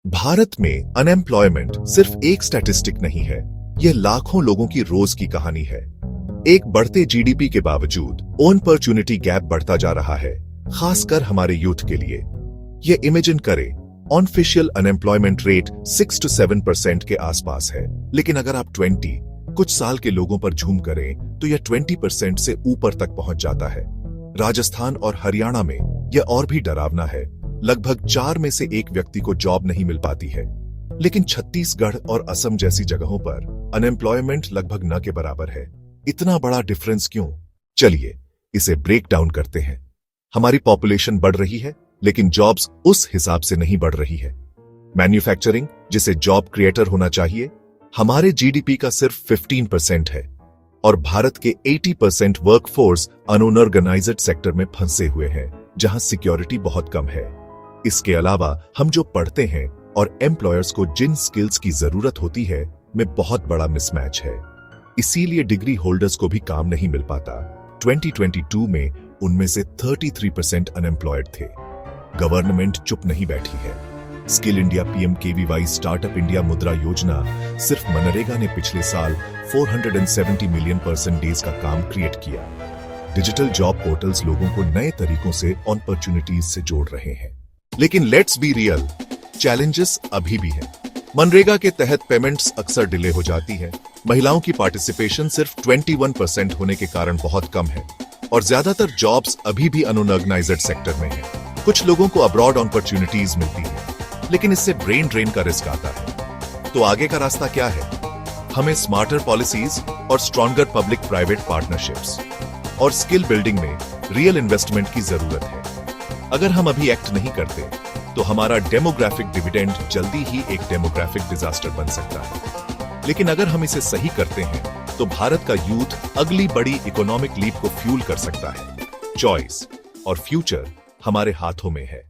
भारत में अनएम्प्लॉयमेंट सिर्फ एक स्टैटिस्टिक नहीं है, यह लाखों लोगों की रोज की कहानी है। एक बढ़ते जीडीपी के बावजूद अपॉर्चुनिटी गैप बढ़ता जा रहा है, खासकर हमारे यूथ के लिए। यह इमेजिन करें, ऑनऑफिशियल अनएम्प्लॉयमेंट रेट 6 to 7% के आसपास है, लेकिन अगर आप 20 कुछ साल के लोगों पर झूम करें तो यह 20% से ऊपर तक पहुंच जाता है। राजस्थान और हरियाणा में यह और भी डरावना है, लगभग 4 में से 1 व्यक्ति को जॉब नहीं मिल पाती है। लेकिन छत्तीसगढ़ और असम जैसी जगहों पर अनएम्प्लॉयमेंट लगभग न के बराबर है। इतना बड़ा डिफरेंस क्यों? चलिए इसे ब्रेक डाउन करते हैं। हमारी पॉपुलेशन बढ़ रही है, लेकिन जॉब्स उस हिसाब से नहीं बढ़ रही है। मैन्युफैक्चरिंग, जिसे जॉब क्रिएटर होना चाहिए, हमारे जीडीपी का सिर्फ 15% है, और भारत के 80% वर्कफोर्स अनऑर्गेनाइज्ड सेक्टर में फंसे हुए हैं, जहां सिक्योरिटी बहुत कम है। इसके अलावा हम जो पढ़ते हैं और एम्प्लॉयर्स को जिन स्किल्स की जरूरत होती है, में बहुत बड़ा मिसमैच है। इसीलिए डिग्री होल्डर्स को भी काम नहीं मिल पाता। 2022 में उनमें से 33% अनएम्प्लॉयड थे। गवर्नमेंट चुप नहीं बैठी है। Skill India, PMKVY, startup India, मुद्रा योजना, सिर्फ मनरेगा ने पिछले साल 470 मिलियन पर्सन डेज का काम क्रिएट किया। डिजिटल जॉब पोर्टल्स लोगों को नए तरीकों से अपॉर्चुनिटीज से जोड़ रहे हैं। लेकिन लेट्स बी रियल, चैलेंजेस अभी भी हैं। मनरेगा के तहत पेमेंट्स अक्सर डिले हो जाती है। महिलाओं की पार्टिसिपेशन सिर्फ 21% होने के कारण बहुत कम है, और ज्यादातर जॉब्स अभी भी अनऑर्गेनाइज्ड सेक्टर में है। कुछ लोगों को अब्रॉड अपॉर्चुनिटीज मिलती है, लेकिन इससे ब्रेन ड्रेन का रिस्क आता है। तो आगे का रास्ता क्या है? हमें स्मार्टर पॉलिसीज और स्ट्रॉन्गर पब्लिक प्राइवेट पार्टनरशिप्स और स्किल बिल्डिंग में रियल इन्वेस्टमेंट की जरूरत है। अगर हम अभी एक्ट नहीं करते तो हमारा डेमोग्राफिक डिविडेंड जल्दी ही एक डेमोग्राफिक डिजास्टर बन सकता है। लेकिन अगर हम इसे सही करते हैं तो भारत का यूथ अगली बड़ी इकोनॉमिक लीप को फ्यूल कर सकता है। चॉइस और फ्यूचर हमारे हाथों में है।